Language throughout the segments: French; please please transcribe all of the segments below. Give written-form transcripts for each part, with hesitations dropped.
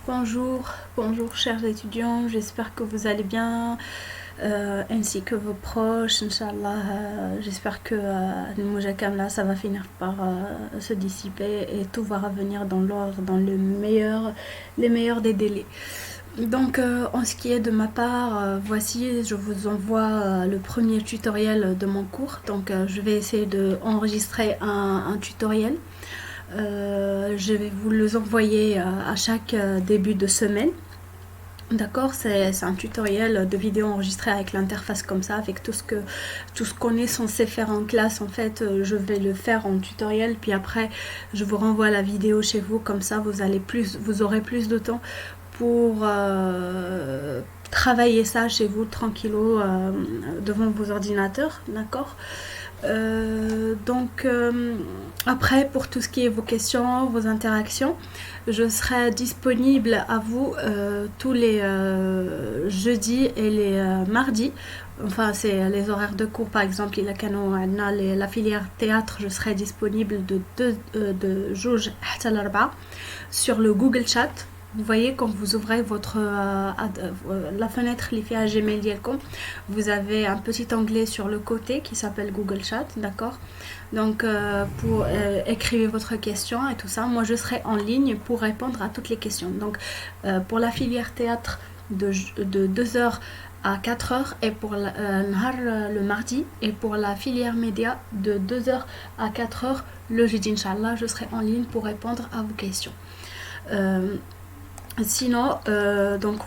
Bonjour chers étudiants, j'espère que vous allez bien, ainsi que vos proches, Inch'Allah. J'espère que le Moujakam là, ça va finir par se dissiper et tout va revenir dans l'ordre, dans les meilleurs des délais. Donc en ce qui est de ma part, voici, je vous envoie le premier tutoriel de mon cours. Donc je vais essayer d'enregistrer un tutoriel. Je vais vous les envoyer à chaque début de semaine. D'accord, c'est un tutoriel de vidéo enregistré avec l'interface comme ça, avec tout ce qu'on est censé faire en classe. En fait, je vais le faire en tutoriel, puis après je vous renvoie la vidéo chez vous, comme ça vous aurez plus de temps pour travailler ça chez vous tranquillo devant vos ordinateurs, d'accord. Donc après, pour tout ce qui est vos questions, vos interactions, je serai disponible à vous tous les jeudis et les mardis. Enfin, c'est les horaires de cours. Par exemple, la filière théâtre, je serai disponible de juge حتى الأربعة sur le Google Chat. Vous voyez, quand vous ouvrez la fenêtre l'IFIA Gmail.com, vous avez un petit onglet sur le côté qui s'appelle Google Chat, d'accord. Donc pour écrire votre question et tout ça, moi je serai en ligne pour répondre à toutes les questions. Donc pour la filière théâtre de 2h à 4h et pour le mardi, et pour la filière média de 2h à 4h le jeudi, Inch'Allah, je serai en ligne pour répondre à vos questions. Sinon, donc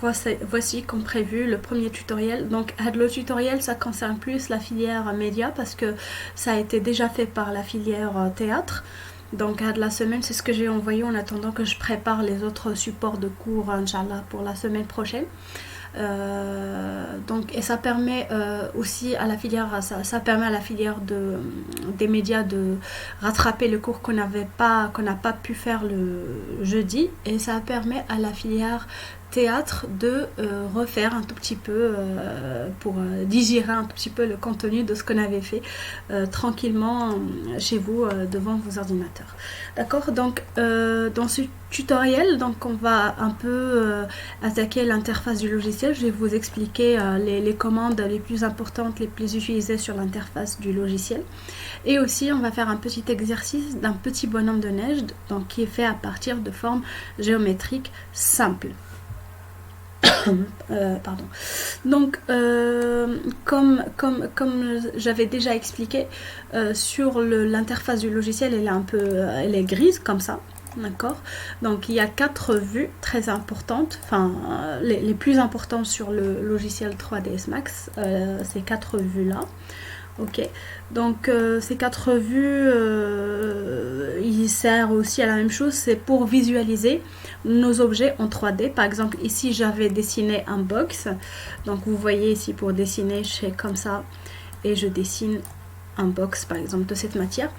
voici comme prévu le premier tutoriel. Donc le tutoriel, ça concerne plus la filière média parce que ça a été déjà fait par la filière théâtre. Donc la semaine, c'est ce que j'ai envoyé en attendant que je prépare les autres supports de cours, Inch'Allah, pour la semaine prochaine. Donc, et ça permet aussi à la filière, ça permet à la filière des médias de rattraper le cours qu'on n'a pas pu faire le jeudi, et ça permet à la filière théâtre de refaire un tout petit peu pour digérer un tout petit peu le contenu de ce qu'on avait fait tranquillement chez vous devant vos ordinateurs. D'accord. Donc dans ce tutoriel, donc on va un peu attaquer l'interface du logiciel. Je vais vous expliquer les commandes les plus importantes, les plus utilisées sur l'interface du logiciel, et aussi on va faire un petit exercice d'un petit bonhomme de neige, donc qui est fait à partir de formes géométriques simples. Pardon. Donc comme j'avais déjà expliqué, sur l'interface du logiciel, elle est grise comme ça, d'accord. Donc il y a 4 vues très importantes, enfin les plus importantes sur le logiciel 3ds Max, ces 4 vues là. Ok, donc ces 4 vues, il sert aussi à la même chose, c'est pour visualiser nos objets en 3D. Par exemple, ici j'avais dessiné un box, donc vous voyez ici, pour dessiner, je fais comme ça et je dessine un box par exemple de cette manière.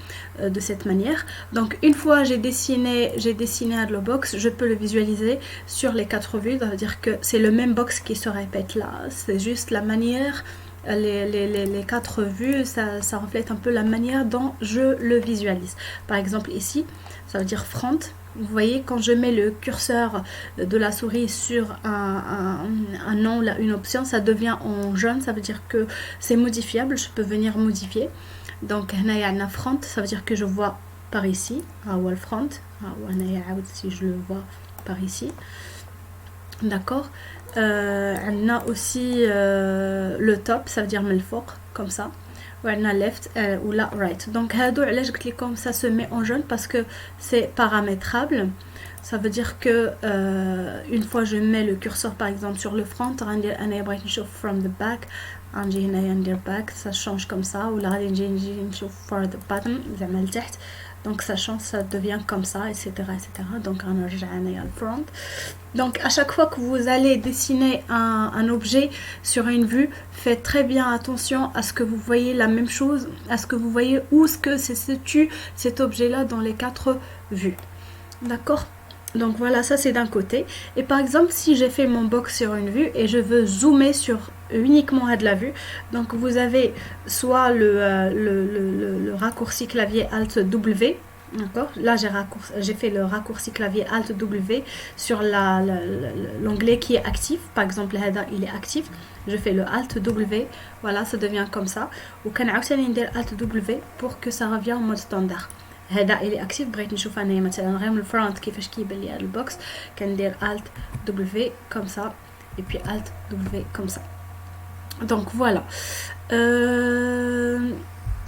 Donc une fois j'ai dessiné Adlo Box, je peux le visualiser sur les 4 vues. Ça veut dire que c'est le même box qui se répète là, c'est juste la manière. Les 4 vues, ça reflète un peu la manière dont je le visualise. Par exemple ici, ça veut dire front. Vous voyez, quand je mets le curseur de la souris sur un nom, là, une option, ça devient en jaune. Ça veut dire que c'est modifiable, je peux venir modifier. Donc front, ça veut dire que je vois par ici, le front, si je le vois par ici. D'accord. On a aussi le top, ça veut dire melfoq, comme ça. On a left ou la right. Donc comme ça se met en jaune parce que c'est paramétrable. Ça veut dire que une fois je mets le curseur par exemple sur le front, from the back, back, ça change comme ça, ou là for the bottom, donc ça change, ça devient comme ça, etc. Donc on a le front. Donc à chaque fois que vous allez dessiner un objet sur une vue, faites très bien attention à ce que vous voyez la même chose, à ce que vous voyez où ce que se situe cet objet là dans les 4 vues. D'accord. Donc voilà, ça c'est d'un côté. Et par exemple, si j'ai fait mon box sur une vue et je veux zoomer sur uniquement à de la vue, donc vous avez soit le raccourci clavier Alt W, D'accord, là j'ai fait le raccourci clavier Alt W sur l'onglet qui est actif. Par exemple, là il est actif. Je fais le Alt W, voilà, ça devient comme ça. Ou quand on Alt W pour que ça revienne en mode standard. هذا il est actif. بغيت نشوف انا مثلا غير من الفرونت كيفاش كيبان لي البوكس. كندير Alt W comme ça et puis Alt W comme ça. Donc voilà.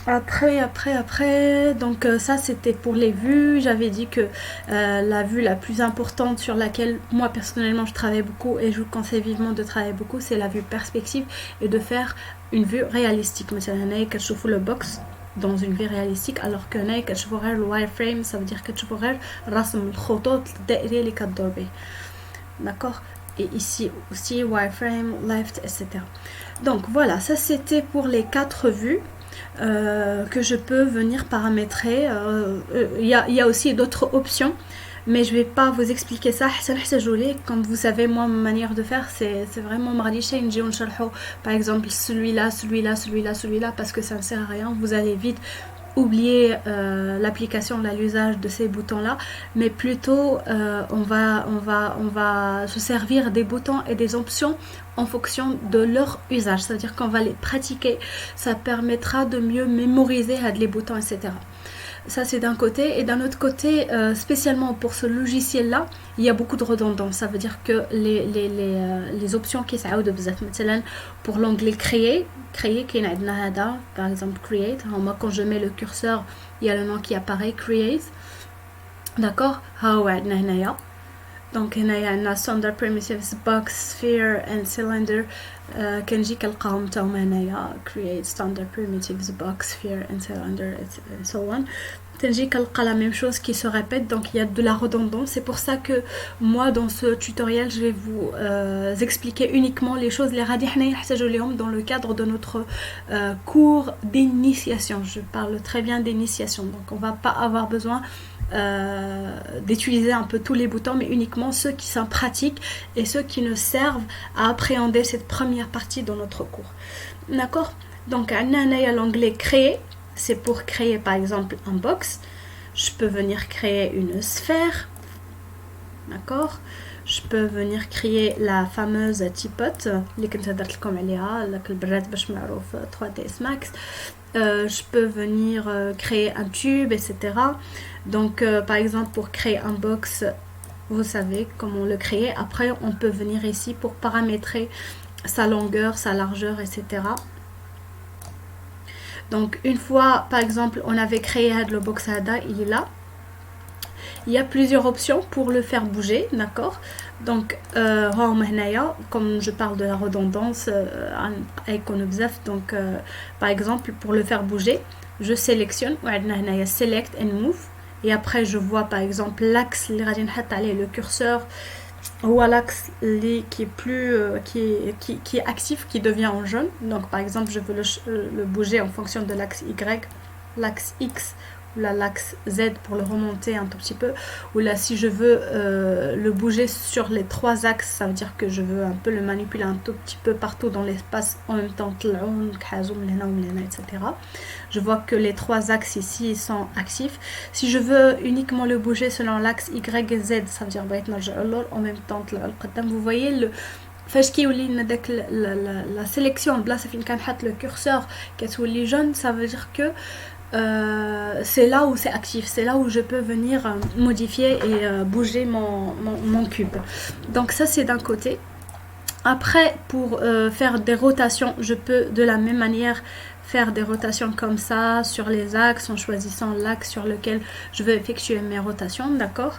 Après, donc ça c'était pour les vues. J'avais dit que la vue la plus importante sur laquelle moi personnellement je travaille beaucoup et je vous conseille vivement de travailler beaucoup, c'est la vue perspective et de faire une vue réalistique. مثلا هنايا كتشوفوا le box dans une vue réalistique, alors que هنايا كتشوفوا غير le wireframe, ça veut dire كتشوفوا غير رسم الخطوط الدائرية اللي كتدور به. D'accord. Et ici aussi wireframe, left, etc. Donc voilà, ça c'était pour les 4 vues que je peux venir paramétrer. Il y a aussi d'autres options, mais je vais pas vous expliquer ça. Comme vous savez, moi ma manière de faire c'est vraiment par exemple celui-là, celui-là, parce que ça ne sert à rien. Vous allez vite oublier l'application, l'usage de ces boutons là, mais plutôt on va se servir des boutons et des options en fonction de leur usage, c'est à dire qu'on va les pratiquer, ça permettra de mieux mémoriser les boutons, etc. Ça c'est d'un côté, et d'un autre côté, spécialement pour ce logiciel là, il y a beaucoup de redondance. Ça veut dire que les options qui s'ajoute pour l'onglet créer par exemple create, quand je mets le curseur il y a le nom qui apparaît, create, d'accord. Donc هنا عندنا standard primitives box sphere and cylinder. كنجي كنلقاهم تا هما هنايا create standard primitives box sphere and cylinder and so on. تنجي كنلقى la même chose qui se répète, donc il y a de la redondance. C'est pour ça que moi dans ce tutoriel je vais vous expliquer uniquement les choses les غادي حنا نحتاجو ليهم dans le cadre de notre cours d'initiation. Je parle très bien d'initiation, donc on va pas avoir besoin d'utiliser un peu tous les boutons, mais uniquement ceux qui sont pratiques et ceux qui nous servent à appréhender cette première partie de notre cours. D'accord. Donc on a l'onglet créer, c'est pour créer par exemple un box. Je peux venir créer une sphère, d'accord. Je peux venir créer la fameuse tipote اللي كنت هضرت لكم عليها البراد باش معروف 3ds Max. Je peux venir créer un tube, etc. Donc par exemple pour créer un box, vous savez comment le créer. Après on peut venir ici pour paramétrer sa longueur, sa largeur, etc. Donc une fois par exemple on avait créé le box Hada, il est là. Il y a plusieurs options pour le faire bouger, d'accord. Donc comme je parle de la redondance donc par exemple pour le faire bouger, je sélectionne select and move, et après je vois par exemple l'axe le curseur ou l'axe qui est plus qui est actif, qui devient en jaune. Donc par exemple je veux le bouger en fonction de l'axe Y, l'axe X ou l'axe Z pour le remonter un tout petit peu, ou là si je veux le bouger sur les 3 axes, ça veut dire que je veux un peu le manipuler un tout petit peu partout dans l'espace en même temps, etc. Je vois que les 3 axes ici sont actifs. Si je veux uniquement le bouger selon l'axe Y et Z, ça veut dire en même temps, vous voyez le فاش كيولي لنا داك la sélection البلاصه فين كنحط le curseur كتولي jaune, ça veut dire que c'est là où c'est actif, c'est là où je peux venir modifier et bouger mon cube. Donc ça c'est d'un côté. Après pour faire des rotations, je peux de la même manière faire des rotations comme ça sur les axes en choisissant l'axe sur lequel je veux effectuer mes rotations, d'accord.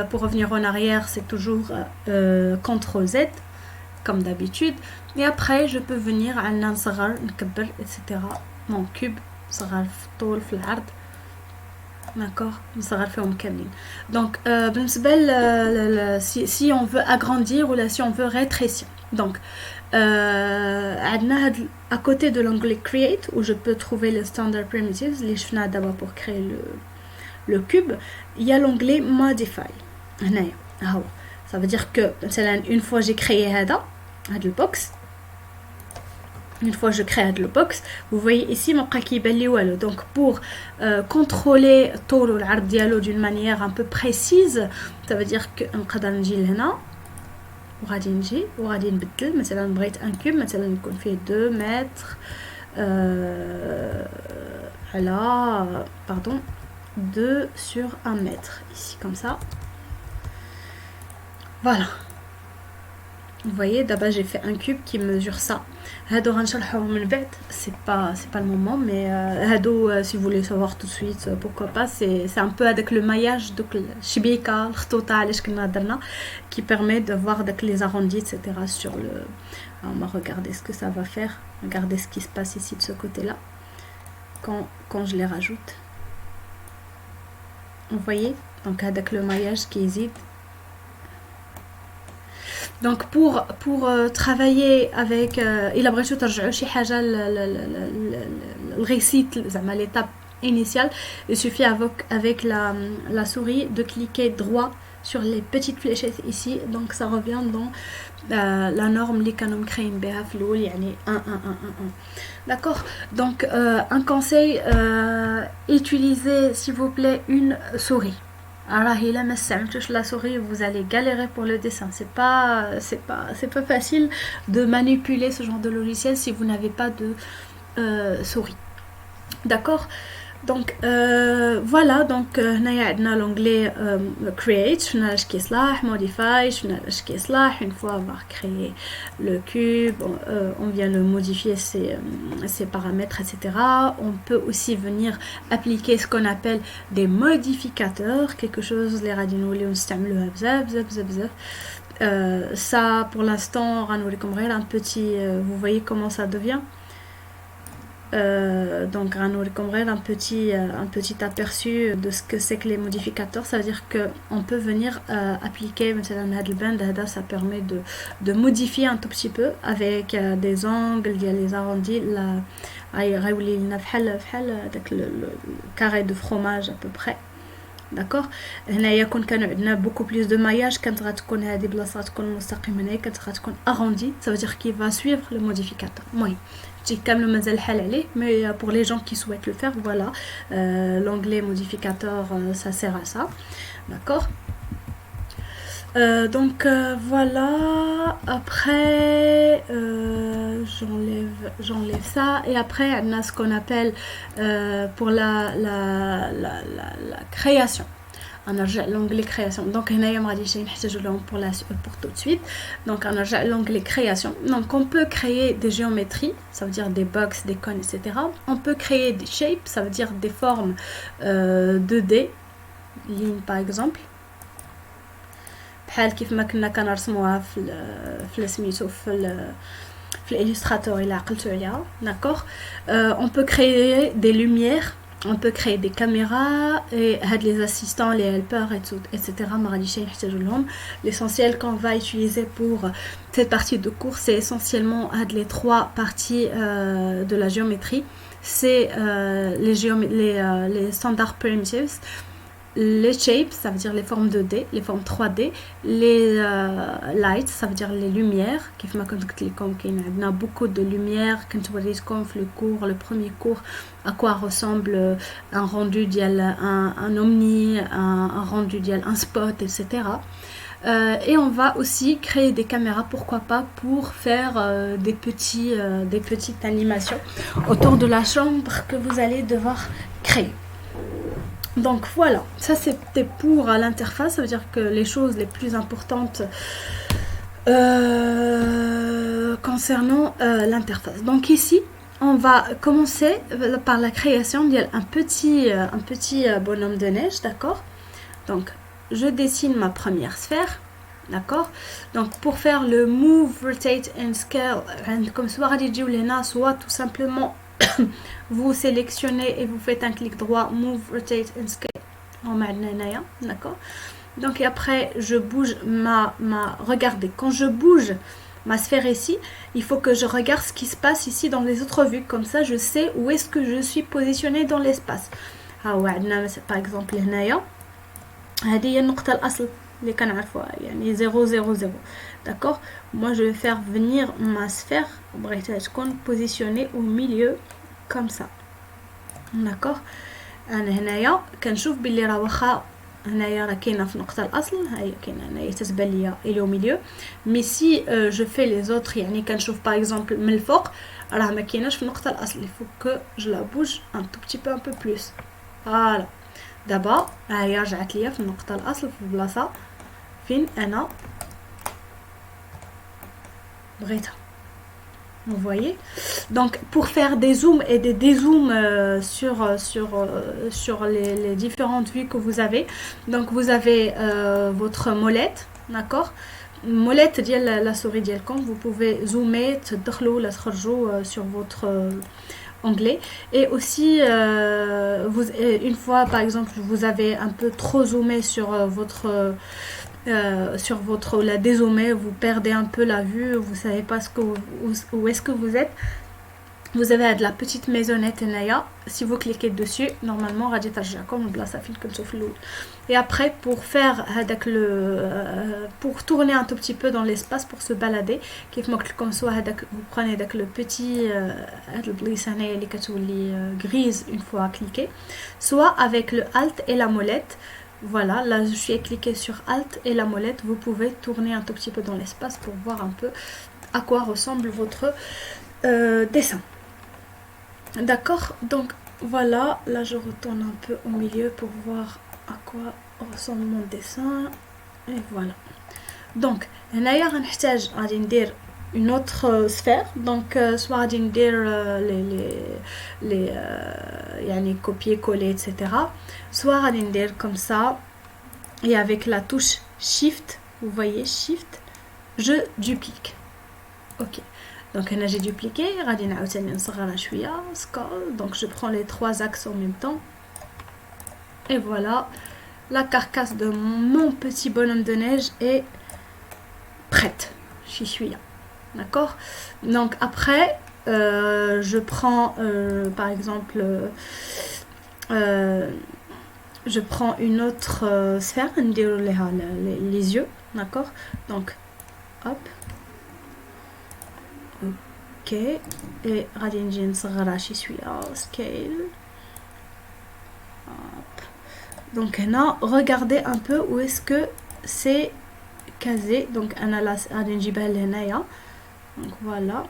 Pour revenir en arrière, c'est toujours CTRL Z comme d'habitude, et après je peux venir à نصغر نكبر etc. mon cube صغر في الطول في العرض، d'accord، نصغر فيهم كاملين. donc بالنسبة si on veut agrandir ou là si on veut rétrécir, donc عندنا à côté de l'onglet create où je peux trouver les standard primitives اللي شفناها d'abord pour créer le cube, il y a l'onglet modify هنايا هو. ça veut dire que مثلا une fois j'ai créé هذا le box, une fois je crée le box, vous voyez ici mon wallo. Donc pour contrôler طول والعرض ديالو d'une manière un peu précise, ça veut dire que نقدر نجي لهنا وغادي نجي وغادي نبدل مثلا بغيت ان كوب مثلا يكون فيه 2 متر على pardon 2 sur 1 mètre ici comme ça. Voilà. Vous voyez, d'abord j'ai fait un cube qui mesure ça. C'est pas le moment, mais si vous voulez savoir tout de suite, pourquoi pas. C'est un peu avec le maillage qui permet de voir avec les arrondis, etc. sur le. Alors, on va regarder ce que ça va faire. Regardez ce qui se passe ici de ce côté-là quand je les rajoute. Vous voyez, donc avec le maillage qui hésite. Donc pour travailler avec il a بغيتو ترجعوا شي حاجه الريسيت زعما l'étape initiale, il suffit avec la souris de cliquer droit sur les petites fléchettes ici, donc ça revient dans la norme اللي كانوا مكريين بها في الاول يعني 1 1 1 1 1. D'accord, donc un conseil, utilisez s'il vous plaît une souris. Alors la souris, vous allez galérer pour le dessin. C'est pas facile de manipuler ce genre de logiciel si vous n'avez pas de souris. D'accord. Donc voilà, donc on a l'onglet create, modify, une fois avoir créé le cube, on vient le modifier ses paramètres, etc. On peut aussi venir appliquer ce qu'on appelle des modificateurs, quelque chose les radinolés ça pour l'instant un petit, vous voyez comment ça devient. Donc un petit aperçu de ce que c'est que les modificateurs. Ça veut dire que on peut venir appliquer ça permet de modifier un tout petit peu avec des angles, il y a les arrondis le carré de fromage à peu près. D'accord. هنايا كان عندنا beaucoup plus de maillage كانت غتكون هذه بلاصه تكون مستقيمه هنايا كانت غتكون arrondi, ça veut dire qu'il va suivre le modificateur. المهم كامل مازال الحال عليه, mais pour les gens qui souhaitent le faire, voilà, l'onglet modificateur, ça sert à ça. D'accord. Donc voilà, après j'enlève ça, et après on a ce qu'on appelle pour la création. On a l'onglet création. Donc pour tout de suite. Donc on a l'onglet création. Donc on peut créer des géométries, ça veut dire des box, des cônes, etc. On peut créer des shapes, ça veut dire des formes 2D, ligne par exemple. بحال كيف ما كنا كنرسموها في سميتو في الإليستراتور إلا عقلتو عليها. D'accord. On peut créer des lumières, on peut créer des caméras, et les assistants, les helpers, etc. L'essentiel qu'on va utiliser pour cette partie de cours, c'est essentiellement les 3 parties de la géométrie. C'est les standard primitives, les shapes, ça veut dire les formes 2D, les formes 3D, les lights, ça veut dire les lumières. كيف ما كنت قلت لكم كاين عندنا beaucoup de lumière. كنت وريتكم في le premier cours à quoi ressemble un rendu ديال un omni, un rendu ديال un spot, etc. Et on va aussi créer des caméras, pourquoi pas, pour faire des petites animations autour de la chambre que vous allez devoir créer. Donc voilà, ça c'était pour l'interface, ça veut dire que les choses les plus importantes concernant l'interface. Donc ici, on va commencer par la création d'un petit bonhomme de neige, d'accord. Donc je dessine ma première sphère, d'accord. Donc pour faire le move, rotate and scale, comme soit tout simplement vous sélectionnez et vous faites un clic droit, move, rotate and scale. D'accord. Donc après je bouge regardez, quand je bouge ma sphère ici, il faut que je regarde ce qui se passe ici dans les autres vues, comme ça je sais où est-ce que je suis positionnée dans l'espace. Par exemple هنايا هذه هي النقطة الأصل les canards fois, yani 0, 0, 0. D'accord? Moi, je vais faire venir ma sphère positionnée au milieu, comme ça. D'accord? أنا هنايا كنشوف باللي راه واخا هنايا راه كاينه في نقطه الاصل هاي كاينه هنايا تتبان ليا الى ميليو مي سي جو في لي زوتر يعني كنشوف باغ اكزومبل من الفوق راه ما كايناش في النقطه الاصل فو كو جو لا بوج ان تو بتي بو ان بو بلوس فوالا دابا هي رجعت ليا في النقطه الاصل في البلاصه فين انا بغيتها. Vous voyez? Donc, pour faire des zooms et des dézooms sur les différentes vues que vous avez, donc vous avez votre molette, d'accord? Molette ديال la souris ديالكم, vous pouvez zoomer, تدخلوا ولا تخرجوا sur votre onglet. Et aussi, une fois, par exemple, vous avez un peu trop zoomé sur votre la dézoomer, vous perdez un peu la vue, vous savez pas où est-ce que vous êtes. Vous avez de la petite maisonnette Naya. Si vous cliquez dessus, normalement, et après, pour faire pour tourner un tout petit peu dans l'espace, pour se balader, vous prenez le petit grise une fois cliqué, soit avec le Alt et la molette. Voilà, là je suis cliqué sur Alt et la molette, vous pouvez tourner un tout petit peu dans l'espace pour voir un peu à quoi ressemble votre dessin. D'accord, donc voilà, là je retourne un peu au milieu pour voir à quoi ressemble mon dessin. Et voilà. Donc, هنايا غنحتاج غادي ندير une autre sphère, donc soit غادي ندير les يعني copier-coller etc. soit غادي ندير comme ça et avec la touche shift, vous voyez shift, je duplique. OK. Donc là j'ai dupliqué, غادي نعاوتاني نصغرها شويه scroll, donc je prends les trois axes en même temps. Et voilà, la carcasse de mon petit bonhomme de neige est prête. J'y suis là. D'accord? Donc après je prends par exemple je prends une autre sphère, les yeux, d'accord? Donc hop. OK, et غادي نجي نصغرها شي شويه scale. Hop. Donc هنا regardez un peu où est-ce que c'est casé. Donc انا لا غادي نجيبها لهنايا. Donc voilà,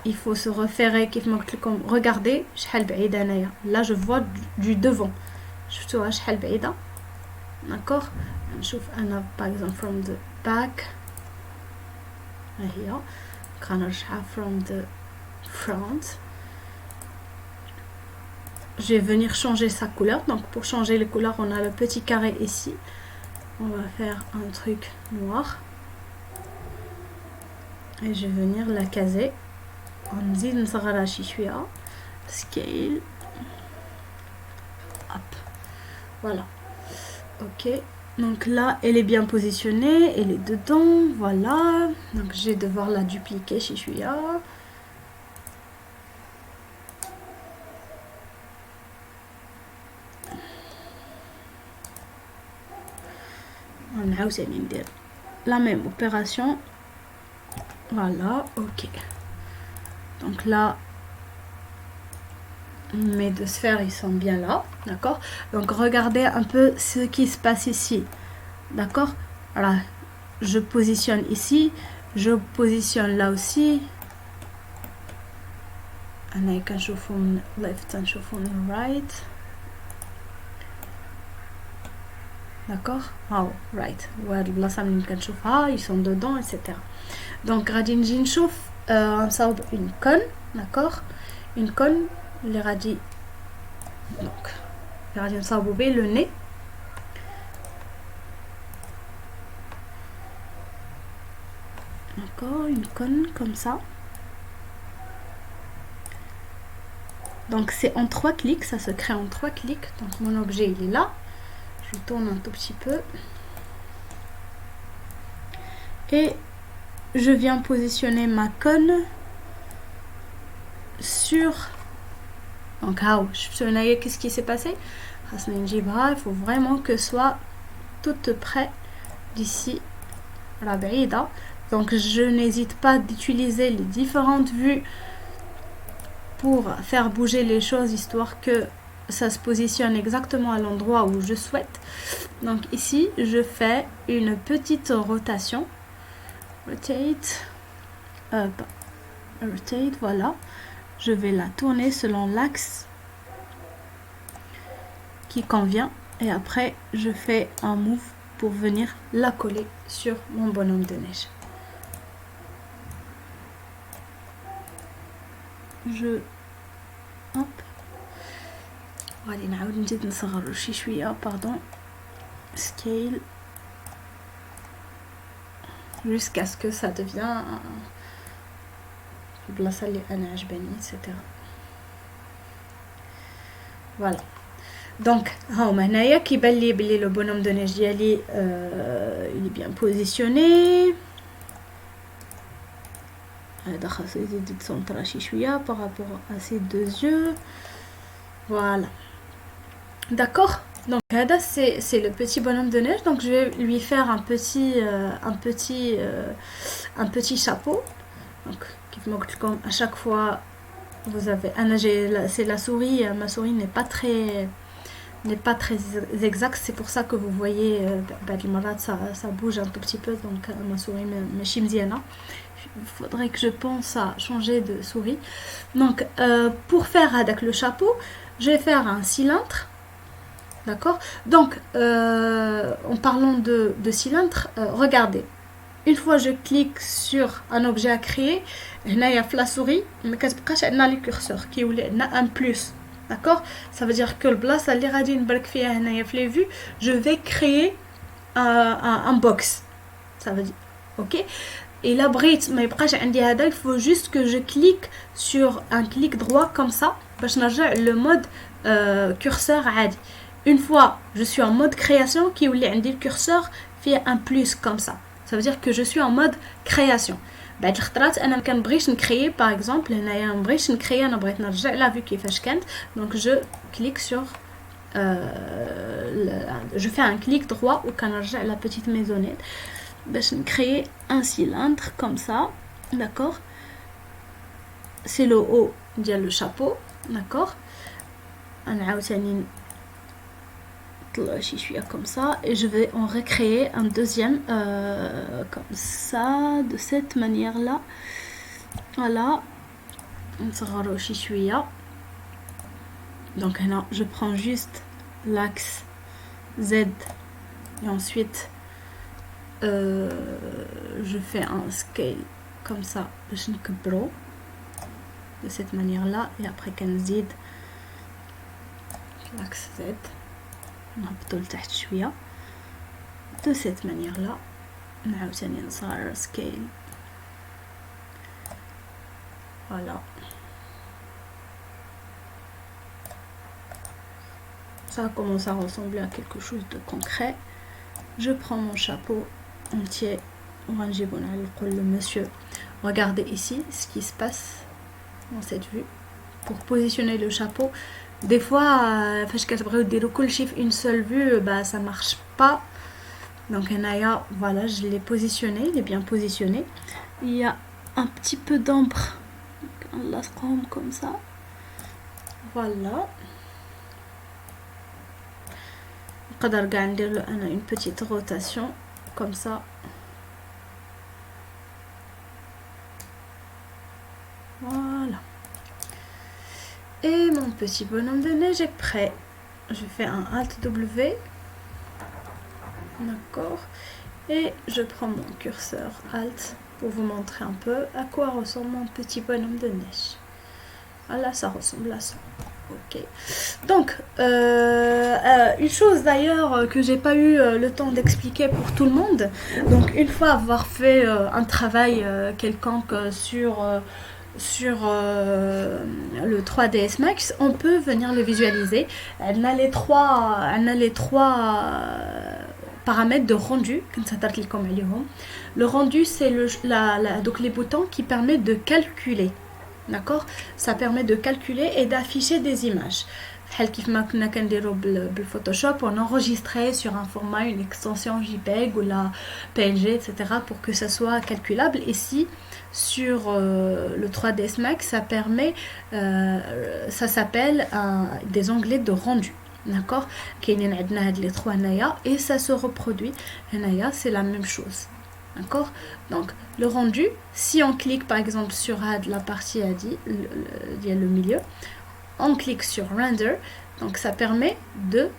il faut se référer كيف قلت لكم. Regardez شحال بعيده انايا. Là je vois du devant. شفتوها شحال بعيده. D'accord, نشوف انا par exemple from the back. ها هي غنرجعها from the front. Je vais venir changer sa couleur. Donc pour changer les couleurs, on a le petit carré ici. On va faire un truc noir. Et je vais venir la caser. نزيد نصغرها شي شويه. Scale. Hop. Voilà. OK. Donc là, elle est bien positionnée. Elle est dedans. Voilà. Donc je vais devoir la dupliquer شي شويه. نعاوتاني ندير la même opération. Voilà, OK. Donc là, mes deux sphères, ils sont bien là, d'accord? Donc regardez un peu ce qui se passe ici, d'accord? Voilà, je positionne ici, je positionne là aussi. أنا كنشوفو من left نشوفو من right. D'accord? Oh, right. وهاد البلاصة ملي كنشوفها ils sont dedans etc. Donc غادي نجي نشوف نصاوب une conne, d'accord? Une conne اللي غادي donc غادي نصاوبو بيه le nez. D'accord, une conne comme ça. Donc c'est en 3 clics, ça se crée en 3 clics. Donc mon objet il est là. Je tourne un tout petit peu. Et je viens positionner ma conne sur... Donc qu'est-ce qui s'est passé? Il faut vraiment que ce soit tout près d'ici la بعيدة. Donc je n'hésite pas d'utiliser les différentes vues pour faire bouger les choses histoire que ça se positionne exactement à l'endroit où je souhaite. Donc ici je fais une petite rotation, rotate, rotate, voilà, je vais la tourner selon l'axe qui convient et après je fais un move pour venir la coller sur mon bonhomme de neige. Je hop غادي نعاود نزيد نصغر شي شويه باردون scale jusqu'à ce que ça devient البلاصه اللي انا عجباني etc. voilà. Donc هاهما هنايا كيبان لي بلي لو بونوم دو نيج ديالي il est bien positionné. هذا خاصو يزيد يتسونطرا شي شويه par rapport à ses deux yeux. Voilà. D'accord. Donc هذا c'est le petit bonhomme de neige. Donc je vais lui faire un petit chapeau. Donc كيف ما قلت لكم à chaque fois vous avez c'est la souris, ma souris n'est pas très exacte, c'est pour ça que vous voyez ça bouge un tout petit peu, donc ma souris ماشي مزيانه. Il faudrait que je pense à changer de souris. Donc pour faire avec le chapeau, je vais faire un cylindre. D'accord. Donc en parlant de cylindre, regardez, une fois je clique sur un objet à créer, هنايا في la souris ما كتبقاش عندنا لي كورسور كيولي عندنا un plus. D'accord. Ça veut dire que البلاصه اللي غادي نبرك فيها هنايا في les vues, je vais créer un box. Ça veut dire OK. Et là بغيت ما يبقاش عندي هذا, il faut juste que je clique sur un clic droit comme ça باش نرجع le mode curseur عادي. Une fois je suis en mode création كيولي عندي le curseur فيه un plus comme ça. Ça veut dire que je suis en mode création. بعد الخطرات انا ما كنبغيش نكريي باغ اكزومبل هنايا ما بغيتش نكريي, انا بغيت نرجع لا فيو كيفاش كانت. Donc je clique sur je fais un clic droit وكنرجع la petite maisonnette باش créer un cylindre comme ça. D'accord. C'est le haut ديال le chapeau. D'accord. انا عاوتاني شي شويه comme ça et je vais en recréer un deuxième comme ça de cette manière là. Voilà. نصغرو شي شويه. Donc هنا je prends juste l'axe Z et ensuite je fais un scale comme ça باش نكبرو de cette manière là et après كنزيد l'axe Z نهبطو لتحت شويه de cette manière là. نعاوتاني نصغر scale. Voilà. Ça commence à ressembler à quelque chose de concret. Je prends mon chapeau entier. Le monsieur. Regardez ici ce qui se passe dans cette vue. Pour positionner le chapeau, des fois, une seule vue, bah, ça marche pas. Donc voilà, je l'ai positionné, il est bien positionné. Il y a un petit peu d'ombre. On la prend comme ça. Voilà. Une petite rotation comme ça. Voilà. Et mon petit bonhomme de neige est prêt. Je fais un Alt W. D'accord. Et je prends mon curseur Alt pour vous montrer un peu à quoi ressemble mon petit bonhomme de neige. Voilà, ça ressemble à ça. Ok. Donc, une chose d'ailleurs que j'ai pas eu le temps d'expliquer pour tout le monde. Donc, une fois avoir fait un travail quelconque sur le 3ds Max, on peut venir le visualiser. On a les trois paramètres de rendu. Le rendu, c'est donc les boutons qui permettent de calculer. D'accord. Ça permet de calculer et d'afficher des images. بحال كيف ما كنا كنديرو بالفوتوشوب on enregistrait sur un format une extension JPEG ou la PNG etc pour que ça soit calculable. Ici sur le 3ds Max ça permet ça s'appelle des onglets de rendu. D'accord, كاينين عندنا هاد لي 3 هنايا et ça se reproduit هنايا c'est la même chose. D'accord, donc le rendu, si on clique par exemple sur la partie il y a le milieu, on clique sur render, donc ça permet de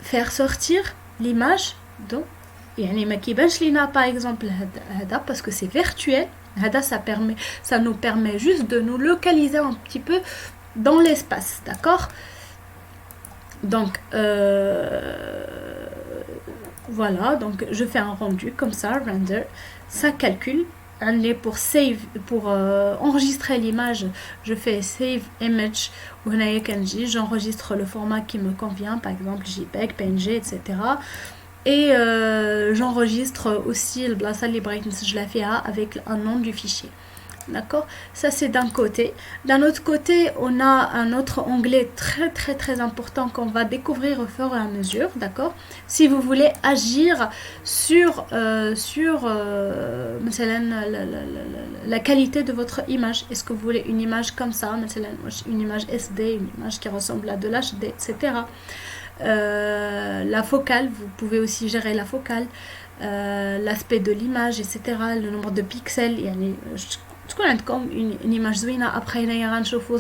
faire sortir l'image. Donc يعني ما كيبانش لينا par exemple هذا parce que c'est virtuel. هذا ça nous permet juste de nous localiser un petit peu dans l'espace. D'accord, donc voilà, donc je fais un rendu comme ça, render, ça calcule. Pour save, pour enregistrer l'image, je fais save image, j'enregistre le format qui me convient, par exemple JPEG, PNG, etc. Et j'enregistre aussi le blassa li bغيت نسجلها فيها avec un nom du fichier. D'accord, ça c'est d'un côté. D'un autre côté, on a un autre onglet très important qu'on va découvrir au fur et à mesure. D'accord, si vous voulez agir sur la qualité de votre image. Est-ce que vous voulez une image comme ça, une image SD, une image qui ressemble à de l'HD, etc. La focale, vous pouvez aussi gérer la focale, l'aspect de l'image, etc. Le nombre de pixels. تكون عندكم une image زوينة. Après هنايا غنشوفو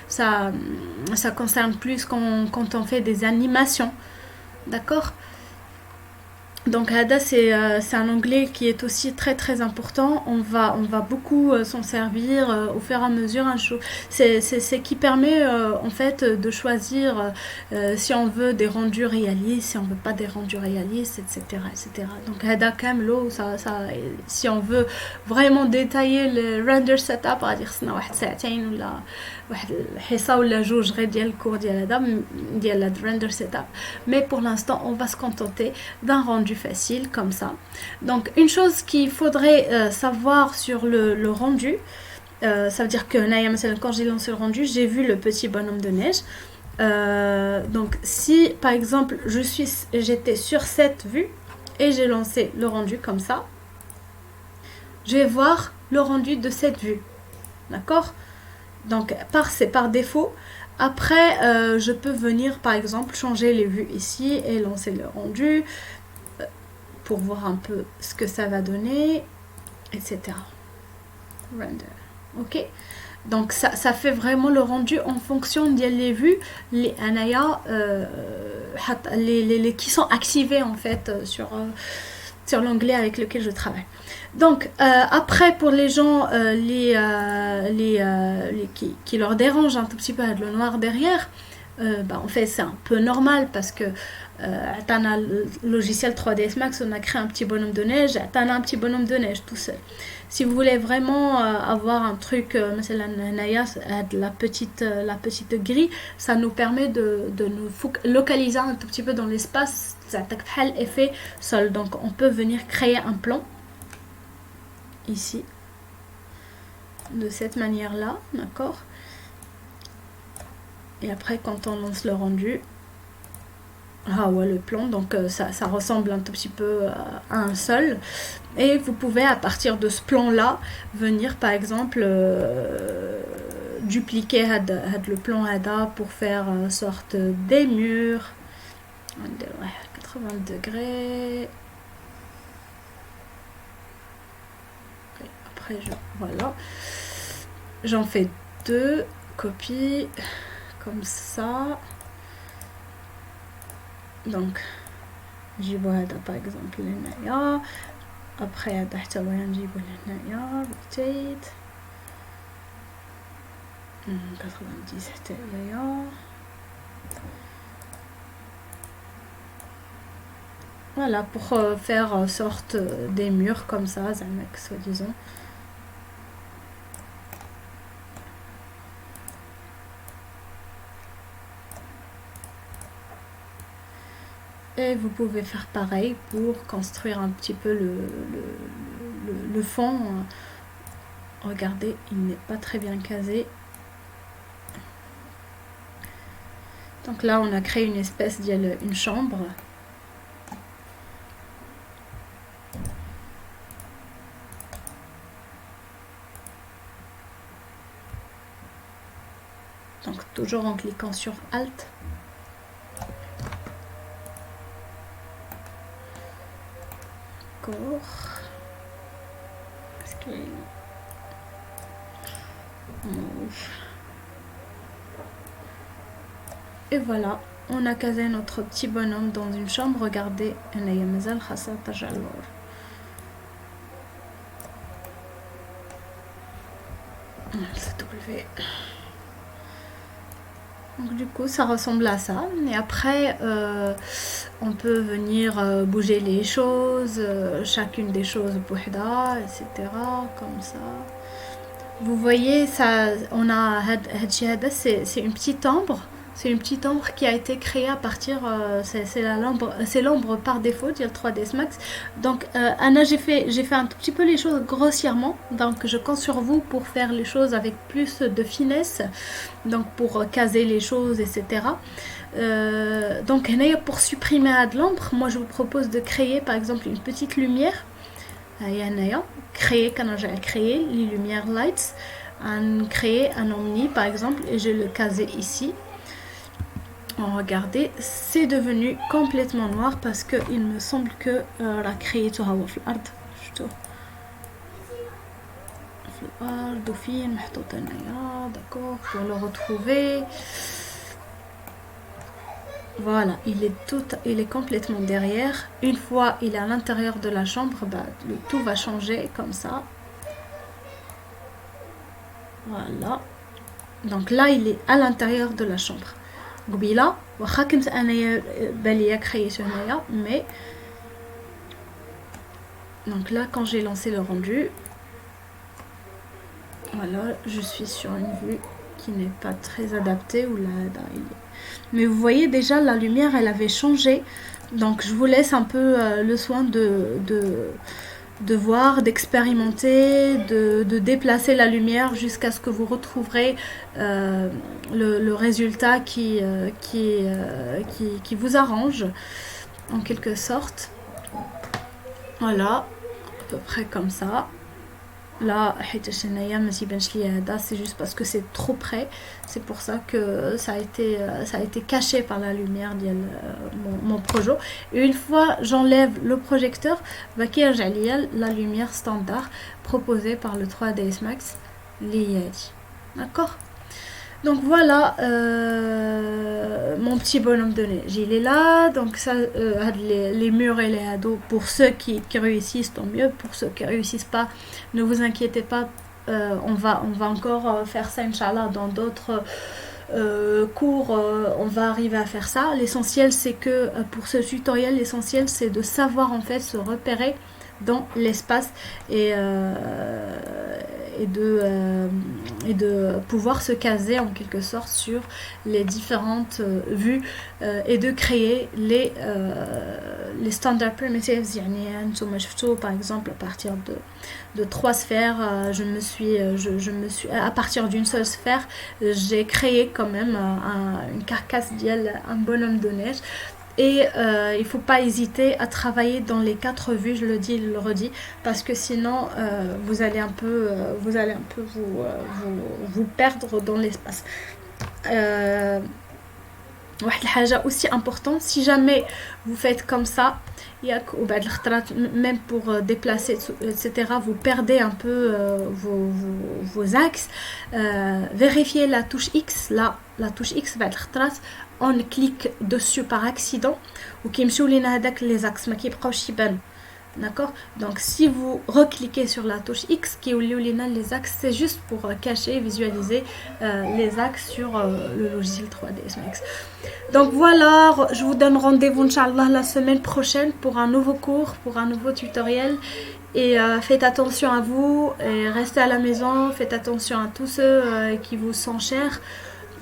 ça concerne plus quand on fait des animations. D'accord, donc هذا c'est un onglet qui est aussi très important. On va beaucoup s'en servir au fur et à mesure. C'est qui permet en fait de choisir si on veut des rendus réalistes, si on veut pas des rendus réalistes, etc. Donc هذا كاملو si on veut vraiment détailler le render setup غادي خصنا واحد ساعتين ولا واحد الحصه ولا جوج غير ديال الكور ديال هذا render setup. Mais pour l'instant on va se contenter d'un rendu facile comme ça. Donc une chose qu'il faudrait savoir sur le rendu, ça veut dire que quand j'ai lancé le rendu, j'ai vu le petit bonhomme de neige. Donc si par exemple j'étais sur cette vue et j'ai lancé le rendu comme ça, je vais voir le rendu de cette vue. D'accord, donc par défaut. Après je peux venir par exemple changer les vues ici et lancer le rendu pour voir un peu ce que ça va donner, etc. Render. Ok, donc ça fait vraiment le rendu en fonction des vues les qui sont activées en fait sur l'onglet avec lequel je travaille. Donc après pour les gens qui leur dérange un tout petit peu le noir derrière, en fait c'est un peu normal parce que عطانا le logiciel 3ds Max, on a créé un petit bonhomme de neige, عطانا un petit bonhomme de neige tout seul. Si vous voulez vraiment avoir un truc la petite grille, ça nous permet de nous localiser un tout petit peu dans l'espace. Ça a effet sol. Donc on peut venir créer un plan ici de cette manière là, d'accord, et après quand on lance le rendu, le plan, donc ça ressemble un tout petit peu à un sol, et vous pouvez à partir de ce plan là venir par exemple dupliquer le plan pour faire sorte des murs 80 degrés. Après voilà, j'en fais 2 copies comme ça. Donc نجيبو هذا par exemple هنايا. après هذا حتى هو نجيبو لهنايا rotate 90 حتى هنايا. Voilà, pour faire sorte des murs comme ça, زعما soi-disant. Et vous pouvez faire pareil pour construire un petit peu le fond. Regardez, il n'est pas très bien casé. Donc là, on a créé une espèce d'une chambre. Donc toujours en cliquant sur Alt. D'accord. Est-ce qu'il et voilà, on a casé notre petit bonhomme dans une chambre. Regardez, donc du coup ça ressemble à ça, et après on peut venir bouger les choses, chacune des choses bouhda, etc. comme ça. Vous voyez, ça, on a c'est une petite ombre. C'est une petite ombre qui a été créée à partir, c'est l'ombre par défaut, il y a le 3ds Max. Donc, Anna, j'ai fait un tout petit peu les choses grossièrement. Donc, je compte sur vous pour faire les choses avec plus de finesse. Donc, pour caser les choses, etc. Donc, pour supprimer de l'ombre, moi, je vous propose de créer, par exemple, une petite lumière. Créer, quand j'ai créé les lumières lights, créer un omni, par exemple, et je le casais ici. Regardez, c'est devenu complètement noir parce que il me semble que la créé tout l'art d'accord, pour le retrouver. Voilà, il est complètement derrière. Une fois il est à l'intérieur de la chambre, bah, tout va changer comme ça. Voilà, donc là il est à l'intérieur de la chambre. قبيله واخا كنت انايا باليه créé هنايا mais donc là quand j'ai lancé le rendu, voilà, je suis sur une vue qui n'est pas très adaptée ou là, mais vous voyez déjà la lumière elle avait changé. Donc je vous laisse un peu le soin de voir, d'expérimenter, de déplacer la lumière jusqu'à ce que vous retrouverez le résultat qui vous arrange en quelque sorte. Voilà, à peu près comme ça. Là, c'est juste parce que c'est trop près. C'est pour ça que ça a été caché par la lumière de mon projet. Et une fois j'enlève le projecteur, la lumière standard proposée par le 3ds Max. D'accord? Donc voilà, mon petit bonhomme de neige, il est là. Donc ça, les murs et les ados, pour ceux qui réussissent, tant mieux. Pour ceux qui réussissent pas, ne vous inquiétez pas, on va encore faire ça, Inch'Allah, dans d'autres cours, on va arriver à faire ça. L'essentiel, c'est que pour ce tutoriel, l'essentiel, c'est de savoir en fait se repérer dans l'espace et de pouvoir se caser en quelque sorte sur les différentes vues et de créer les standard primitives. Par exemple, à partir de 3 sphères, je me suis à partir d'une seule sphère, j'ai créé quand même une carcasse un bonhomme de neige. Et il ne faut pas hésiter à travailler dans les 4 vues, je le dis et le redis, parce que sinon vous allez un peu vous perdre dans l'espace. Aussi importante, si jamais vous faites comme ça, même pour déplacer, etc., vous perdez un peu vos axes, vérifiez la touche X. Là, la touche X va être on clique dessus par accident ou qui me les axes ma qui d'accord. Donc si vous recliquez sur la touche X qui les axes, c'est juste pour cacher, visualiser les axes sur le logiciel 3ds Max. Donc voilà, je vous donne rendez-vous Inch'Allah la semaine prochaine pour un nouveau cours, pour un nouveau tutoriel. Et faites attention à vous, et restez à la maison, faites attention à tous ceux qui vous sont chers.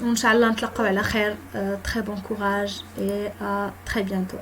Inch'Allah, très bon courage et à très bientôt.